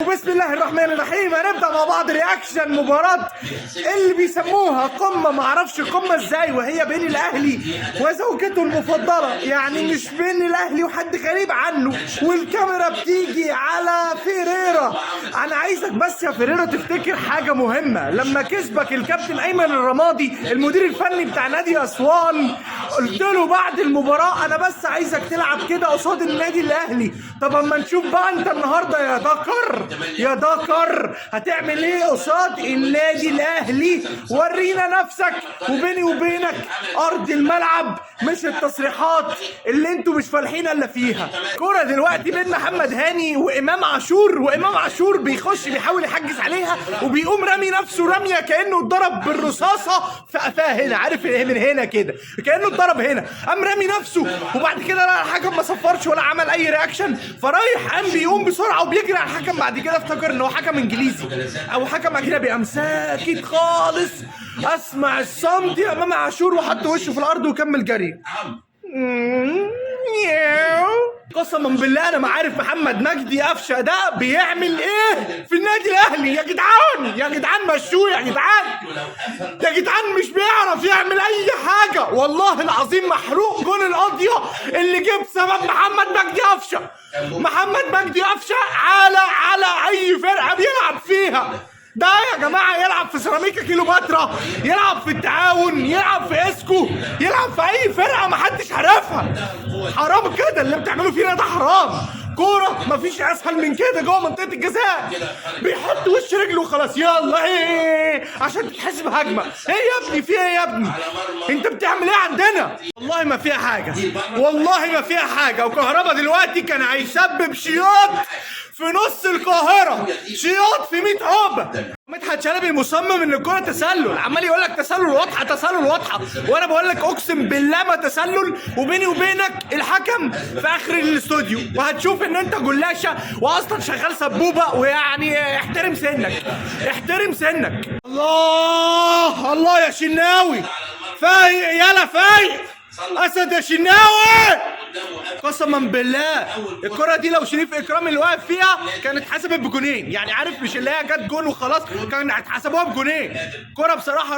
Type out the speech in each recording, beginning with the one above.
وبسم الله الرحمن الرحيم هنبدا مع بعض رياكشن مباراه اللي بيسموها قمه، معرفش قمه ازاي، وهي بين الاهلي وزوجته المفضله، يعني مش بين الاهلي وحد غريب عنه، والكاميرا بتيجي على فيريرا. انا عايزك بس يا فيريرا تفتكر حاجه مهمه، لما كسبك الكابتن ايمن الرمادي المدير الفني بتاع نادي اسوان، قلت له بعد المباراه انا بس عايزك تلعب كده قصاد النادي الاهلي. طب اما نشوف بقى انت النهارده يا دكر هتعمل ايه قصاد النادي الاهلي؟ ورينا نفسك، وبيني وبينك ارض الملعب مش التصريحات اللي انتوا مش فالحين الا فيها. كوره دلوقتي بين محمد هاني وامام عاشور، وامام عاشور بيخش بيحاول يحجز عليها وبيقوم رامي نفسه رميه كانه اتضرب بالرصاصه في قفاه هنا، عارف من هنا كده كانه اتضرب هنا، قام رامي نفسه. وبعد كده لا الحكم ما صفرش ولا عمل اي رياكشن، فرايح قام بيقوم بسرعه وبيجري على الحكم. بعد كده افتكر ان هو حكم انجليزي او حكم اجنبي، قام ساكت خالص. اسمع الصمت يا امام عاشور وحط وشه في الارض وكمل جري. قسما بالله انا ما عارف محمد مجدي قفشه ده بيعمل ايه في النادي الاهلي. يا جدعان مشوه يا جدعان مش بيعرف يعمل اي حاجه، والله العظيم محروق جون القضيه اللي جه بسبب محمد مجدي قفشه. محمد مجدي قفشه على اي فرقه بيلعب فيها. ده يا جماعه يلعب في سيراميكا كيلوباترا، يلعب في التعاون، يلعب في اسكو، يلعب في اي فرقه محدش عارفها. حرام كده اللي بتعملوا فينا، ده حرام. كوره مفيش اسهل من كده جوه منطقه الجزاء، بيحط وش رجله وخلاص يلا ايه عشان تتحسب هجمه. ايه يا ابني في ايه يا ابني؟ انت بتعمل ايه عندنا؟ والله ما فيها حاجه، والله ما فيها حاجه. وكهربا دلوقتي كان هيسبب شياط في نص القاهره، شياط في 100 عقبه. مدحت شلبي مصمم ان الكوره تسلل، عمال يقول لك تسلل واضحه، وانا بقول لك اقسم بالله ما تسلل. وبيني وبينك الحكم في اخر الاستوديو، وهتشوف ان انت جلاشه واصلا شغال سبوبه، ويعني احترم سنك. الله يا شناوي، فايق يلا فايق اسد يا شناوي. قسما بالله الكرة دي لو شريف اكرامي اللي واقف فيها كانت اتحسبت بجونين، يعني عارف مش اللي هي جت جون وخلاص، كان هتحسبوها بجونين. كرة بصراحة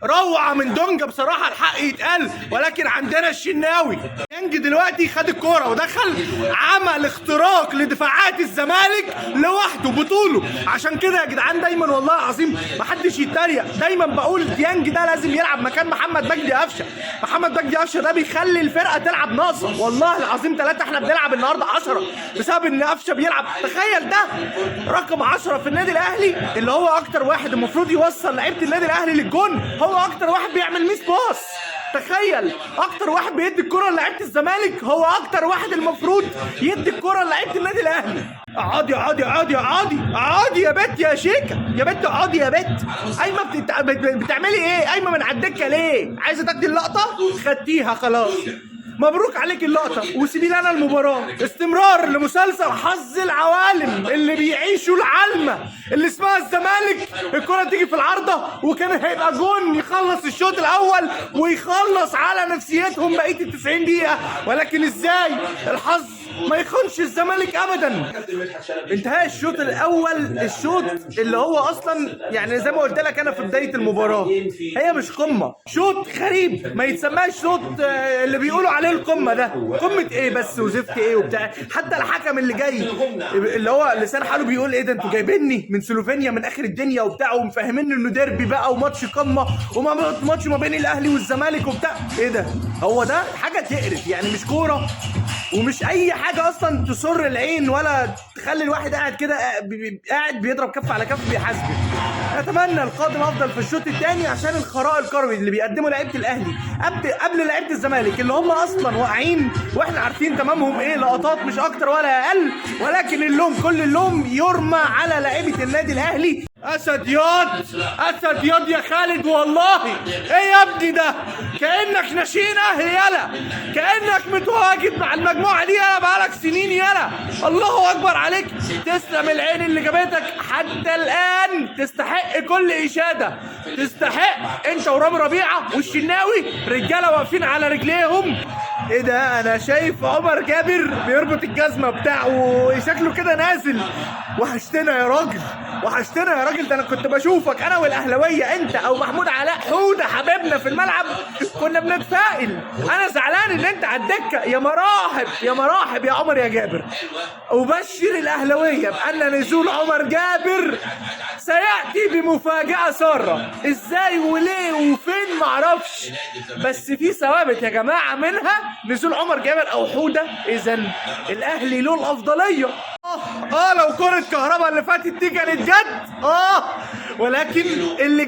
روعة من دونجا بصراحة، الحق يتقال. ولكن عندنا الشناوي يانج دلوقتي خد الكرة ودخل عمل اختراق لدفاعات الزمالك لوحده بطوله. عشان كده يا جدعان دايما والله العظيم محدش يتريق، دايما بقول ديانج ده لازم يلعب مكان محمد مجدي قفشه. محمد مجدي قفشه ده بيخلي الفرقة تلعب ناقصة، والله العظيم 3 احنا بنلعب النهارده 10 بسبب ان قفشه بيلعب. تخيل ده رقم 10 في النادي الاهلي، اللي هو اكتر واحد المفروض يوصل لعيبة النادي الاهلي للجون، هو اكتر واحد بيعمل ميس باص. تخيل اكتر واحد بيدي الكرة لعيبة الزمالك هو اكتر واحد المفروض يدي الكرة لعيبة النادي الاهلي. اقعدي يا بت يا شيكا، يا بت اقعدي يا بت. ايمه بتعملي ايه؟ ايمه من على الدكه ليه؟ عايزه تاخدي اللقطه؟ خدتيها خلاص، مبروك عليك اللقطة وسيبي لنا المباراة. استمرار لمسلسل حظ العوالم اللي بيعيشوا العلمة اللي اسمها الزمالك. الكرة تيجي في العارضة وكان هيبقى جون يخلص الشوط الأول ويخلص على نفسيتهم بقية ال90 دقيقة، ولكن ازاي الحظ ما يخونش الزمالك ابدا. انتهى الشوط الاول، الشوط اللي هو اصلا يعني زي ما قلت لك انا في بدايه المباراه هي مش قمه، شوط غريب ما يتسماش شوط اللي بيقولوا عليه القمه. ده قمه ايه بس وزفت ايه وبتاع؟ حتى الحكم اللي جاي اللي هو لسان حاله بيقول ايه ده، انتوا جايبيني من سلوفينيا من اخر الدنيا وبتاع ومفهميني انه ديربي بقى وماتش قمه وماتش ما بين الاهلي والزمالك وبتاع. ايه ده؟ هو ده حاجه تقرف يعني، مش كوره ومش اي حاجه اصلا تسر العين ولا تخلي الواحد قاعد كده قاعد بيضرب كف على كف بيحاسبه. اتمنى القادم افضل في الشوط الثاني عشان الخراء الكروي اللي بيقدمه لعيبه الاهلي قبل لعيبه الزمالك اللي هم اصلا واقعين واحنا عارفين تمامهم ايه، لقطات مش اكتر ولا اقل. ولكن اللوم كل اللوم يرمى على لعيبه النادي الاهلي. اسد ياض يا خالد، والله ايه يا ابني ده؟ كانك ناشئين اهلي يلا، كانك متواجد مع المجموعه دي يلا بقالك سنين يلا. الله اكبر عليك، تسلم العين اللي جابتك حتى الان، تستحق كل اشاده، تستحق انت ورامي ربيعه والشناوي رجاله واقفين على رجليهم ايه ده؟ انا شايف عمر جابر بيربط الجزمه بتاعه شكله كده نازل. وحشتنا يا راجل، وحشتنا يا راجل. ده انا كنت بشوفك انا والاهلاويه، انت او محمود علاء حوده حبيبنا في الملعب، كنا بنتفائل. انا زعلان ان انت على الدكه. يا مراحب يا مراحب يا عمر يا جابر. ابشر الاهلاويه بان نزول عمر جابر سياتي بمفاجاه ساره. ازاي وليه وفين معرفش، بس في ثوابت يا جماعه، منها نزول عمر جابر او حوده. اذا الاهلي له الافضليه. لو كرة كهربا اللي فاتت دي كانت جد، ولكن اللي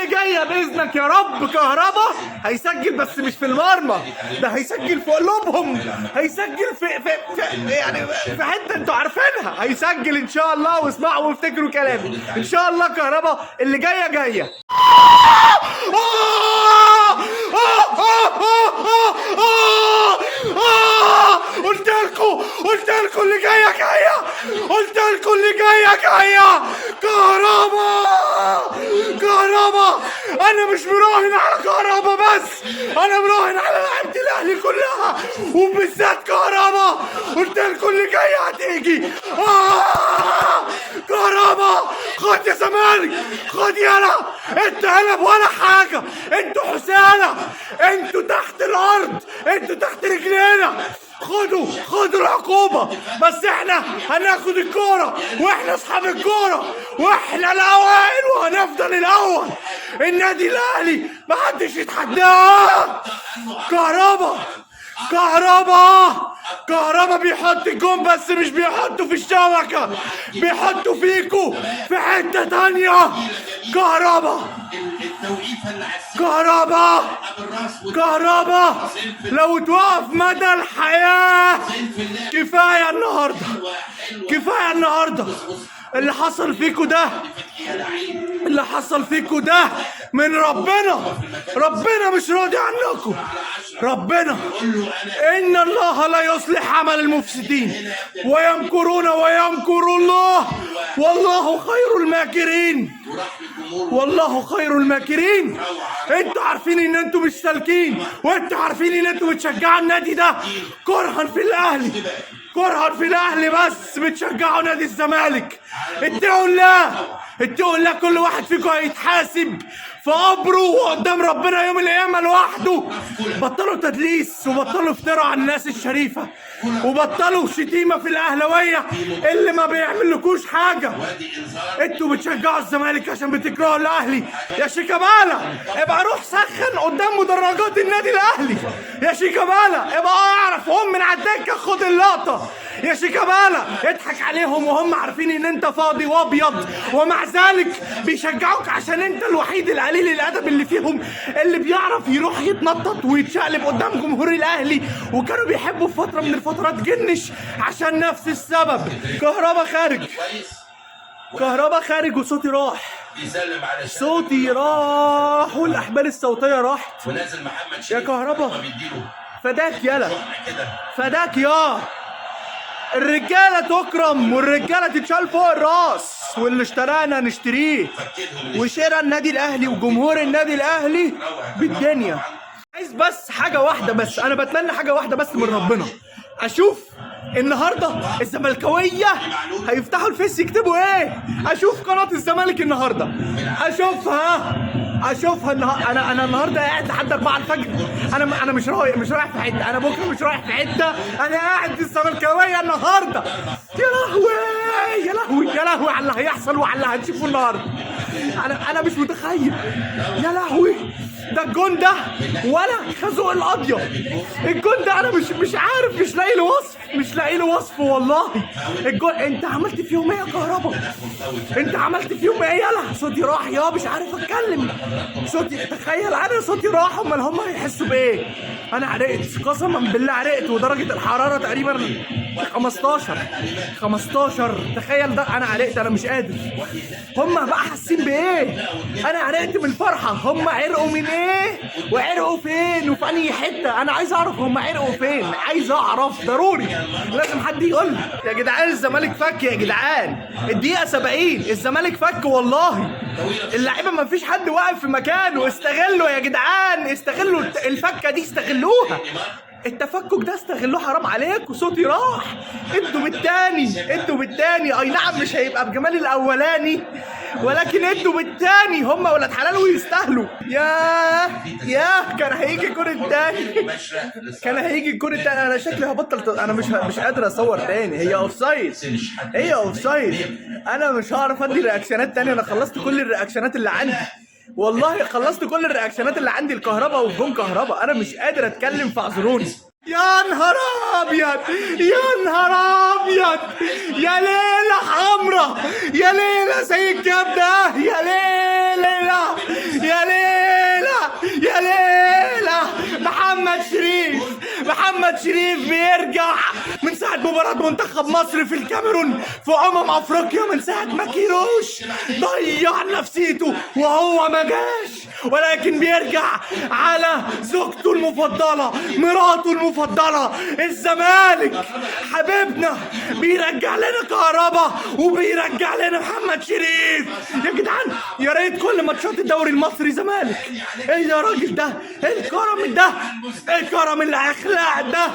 جايه باذنك يا رب كهربا هيسجل، بس مش في المرمى، ده هيسجل في قلوبهم، هيسجل في يعني في حته انتوا عارفينها، هيسجل ان شاء الله. واسمعوا وافتكروا كلامي، ان شاء الله كهربا اللي جايه. قلت لكم اللي جايه، قلت لكم اللي جايه. كهربا. انا مش مراهن على كهربا بس، انا مراهن على لعيبه الاهلي كلها وبالذات كهربا. قلت لكم اللي جايه هتيجي. كهربا خد يا زمالك، خد يالا. انت قلب ولا حاجه، انتوا حسالة، انتوا تحت الارض، انتوا تحت رجلينا. خدوا العقوبة، بس احنا هناخد الكورة، واحنا اصحاب الكورة، واحنا الاوائل وهنفضل الاول. النادي الاهلي محدش يتحداه. كهربا بيحط الجون، بس مش بيحطه في الشبكة، بيحطه فيكو في حتة تانية. كهربا لو توقف مدى الحياة. كفاية النهاردة اللي حصل فيكو ده من ربنا مش راضي عنكم. ربنا إن الله لا يصلح عمل المفسدين، ويمكرون ويمكر الله، والله خير الماكرين. انتوا عارفين ان انتوا مش سالكين، وانتوا عارفين ان انتوا بتشجعوا النادي ده كرها في الاهلي بس بتشجعوا نادي الزمالك. اتقوا الله، كل واحد فيكم هيتحاسب في قبره وقدام ربنا يوم القيامه لوحده. بطلوا تدليس، وبطلوا افتراء على الناس الشريفه، وبطلوا شتيمه في الاهلاويه اللي ما بيعملكوش حاجه. انتوا بتشجعوا الزمالك عشان بتكرهوا الاهلي. يا شيكابالا ابقى روح سخن قدام مدرجات النادي الاهلي. يا شيكابالا ابقى اعرف قوم من على الدكه خد اللقطه. يا شيكابالا اضحك عليهم وهم عارفين ان انت فاضي وابيض، ومع ذلك بيشجعوك عشان انت الوحيد القليل الادب اللي فيهم اللي بيعرف يروح يتنطط ويتشقلب قدام جمهور الاهلي. وكانوا بيحبوا في فتره من الفترات جنش عشان نفس السبب. كهربا خارج وصوتي راح، والاحبال الصوتيه راحت. ونازل محمد شريف يا كهربا فداك يا الرجاله تكرم، والرجاله تتشال فوق الراس، واللي اشترانا نشتريه، وشراء النادي الاهلي وجمهور النادي الاهلي بالدنيا. عايز بس حاجه واحده بس، انا بتمنى حاجه واحده بس من ربنا، اشوف النهارده الزملكاويه هيفتحوا الفيس يكتبوا ايه. اشوف قناه الزمالك النهارده، اشوفها انا النهارده قاعد لحد 4 الفجر. انا مش رايح في حته، انا بكره مش رايح في حته، انا قاعد في الزملكاويه النهارده. يا لهوي على اللي هيحصل وعلى اللي هنشوفه النهارده. انا مش متخيل. يا لهوي، ده الجون ده ولا خازوق القضيه. الجون ده انا مش عارف، مش لاقي له وصف والله. الجون انت عملت فيهم ايه يا كهربا؟ انت عملت فيهم ايه؟ يلا صوتي راح يا مش عارف اتكلم. تخيل انا صوتي راح، امال هم هيحسوا بايه؟ انا عرقت قسما بالله، عرقت، ودرجه الحراره تقريبا 15. تخيل ده، انا عرقت، انا مش قادر. هم بقى حاسين بايه؟ انا عرقت من الفرحه. هم عرقوا من ايه؟ وعرقوا فين؟ وفي انهي حته؟ انا عايز اعرف هم عرقوا فين، عايز اعرف ضروري. لازم حد يقول لي يا جدعان الزمالك فك يا جدعان. الدقيقة 70 الزمالك فك والله. اللعيبة ما فيش حد واقف في مكانه. استغلوا يا جدعان، استغلوا الفكة دي، استغلوها. التفكك ده استغلوه، حرام عليكم. صوتي راح. ادوا بالتاني، ادوا بالتاني. اي نعم مش هيبقى بجمال الاولاني، ولكن ادوا بالتاني. هم ولاد حلال ويستاهلوا. ياه كان هيجي الجون التاني، كان هيجي الجون التاني. انا شكلي هبطل، انا مش قادر اصور تاني. هي اوفسايد، هي اوفسايد. انا مش هعرف ادي رياكشنات تاني. انا خلصت كل الرياكشنات اللي عندي، والله خلصت كل الرياكشنات اللي عندي. الكهرباء وجون كهرباء. انا مش قادر اتكلم، فاعذروني. يا نهار ابيض، يا نهار ابيض، يا ليله حمرا، يا ليله زي الكبده، يا ليله، يا ليله، يا ليله. محمد شريف بيرجع من ساعة مباراة منتخب مصر في الكاميرون في أفريقيا، من ساعة ما كيروش ضيع نفسيته وهو ما جاش، ولكن بيرجع على زوجته المفضلة، مراته المفضلة، الزمالك حبيبنا. بيرجع لنا كهربا وبيرجع لنا محمد شريف. يا جدعان يا ريت كل ماتشات الدوري المصري زمالك. ايه يا راجل ده؟ ايه الكرم ده؟ ايه الكرم اللي هيخلع ده؟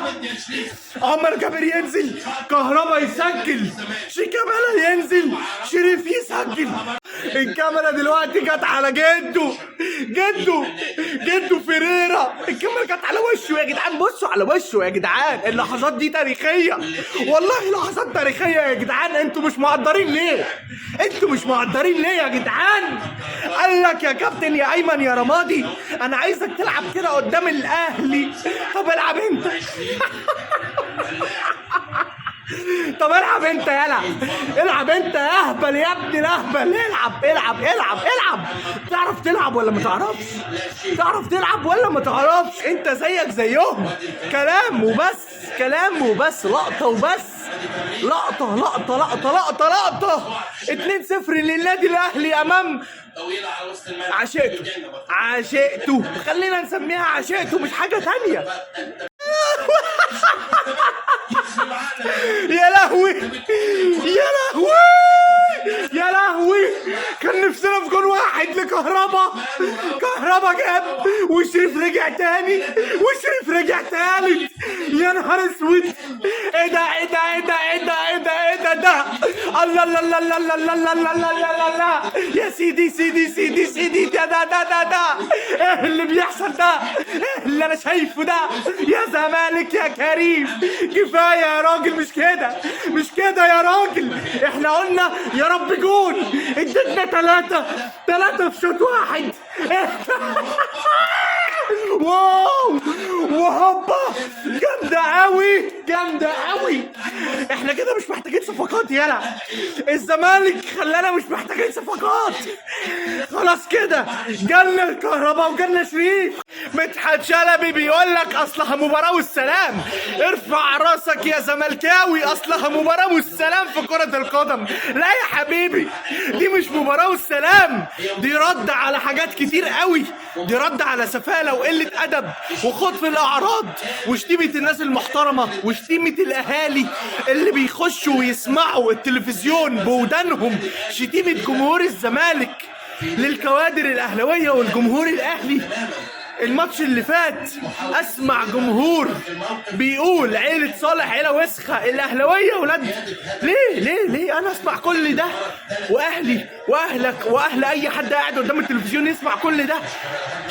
عمر جابر ينزل، كهربا يسجل، شيكابالا ينزل، شريف يسجل. الكاميرا دلوقتي جت على جده فيريرا. الكاميرا جت على وشه يا جدعان. بصوا على وشه يا جدعان. اللحظات دي تاريخية والله، لحظات تاريخية يا جدعان. انتوا مش مقدرين ليه؟ انتوا مش مقدرين ليه يا جدعان؟ قال لك يا كابتن يا ايمن يا رمادي انا عايزك تلعب كده قدام الاهلي. طب العب انت. طب العب انت يلا، العب انت يا اهبل يا ابني الاهبل. العب. تعرف تلعب ولا ما تعرفش؟ تعرف تلعب ولا ما تعرفش؟ انت زيك زيهم، كلام وبس، لقطة وبس، لقطة. 2-0 للنادي الاهلي امام عشقته. خلينا نسميها عشقته مش حاجة تانية. يا لهوي كان نفسنا في جون واحد لكهربا. كهربا جاب وشريف رجع تاني وشريف رجع تالت. يا نهار اسود. ايه ده ده الله الله يا سيدي ده ايه اللي بيحصل ده؟ ايه اللي انا شايفه ده؟ يا زمالك يا كريم كفايه يا راجل. مش كده يا راجل. احنا قلنا يا رب جون، اديتنا 3 في شوط واحد. واو وهوبا جامدة قوي. احنا كده مش محتاجين صفقات يلا. الزمالك خلانا مش محتاجين صفقات خلاص كده. جالنا الكهرباء وجالنا شريف. مدحت شلبي بيقول لك اصلها مباراة والسلام. ارفع راسك يا زملكاوي، اصلها مباراة والسلام في كرة القدم. لا يا حبيبي دي مش مباراة والسلام، دي رد على حاجات كتير قوي. دي رد على سفالة وقلة ادب وخطف الاعراض وشتيمة الناس المحترمة وشتيمة الاهالي اللي بيخشوا ويسمعوا التلفزيون بودانهم شتيمة جمهور الزمالك للكوادر الاهلاوية والجمهور الاهلي. الماتش اللي فات اسمع جمهور بيقول عيلة صالح عيلة وسخة، الاهلاوية ولاد. ليه انا اسمع كل ده؟ واهلي واهلك واهل اي حد قاعد قدام التلفزيون يسمع كل ده.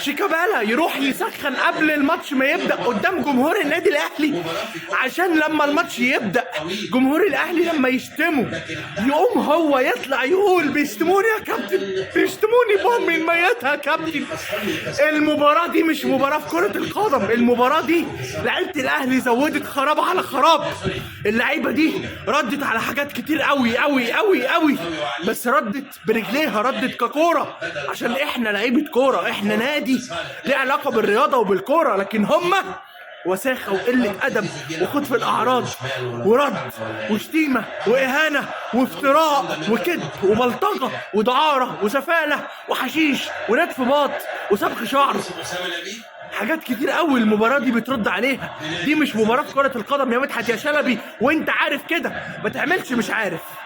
شيكابالا يروح يسخن قبل الماتش ما يبدأ قدام جمهور النادي الاهلي عشان لما الماتش يبدأ جمهور الاهلي لما يشتموا يقوم هو يطلع يقول بيشتموني يا كابتن، بيشتموني بامي ميتها يا كابتن. المباراة دي مش مباراة في كرة القدم. المباراة دي لعيبة الاهلي زودت خراب على خراب. اللعيبة دي ردت على حاجات كتير قوي بس ردت برجليها، ردت ككورة عشان احنا لعيبة كورة، احنا نادي ليه علاقة بالرياضة وبالكورة. لكن هما وساخة وقلة أدب وخطف الأعراض ورد وشتيمة وإهانة وافتراء وكذب وبلطجة ودعارة وسفالة وحشيش ونتف باط وسبخ شعر. حاجات كتير قوي المباراه دي بترد عليها. دي مش مباراه كره القدم يا مدحت يا شلبي، وانت عارف كده، ما تعملش مش عارف.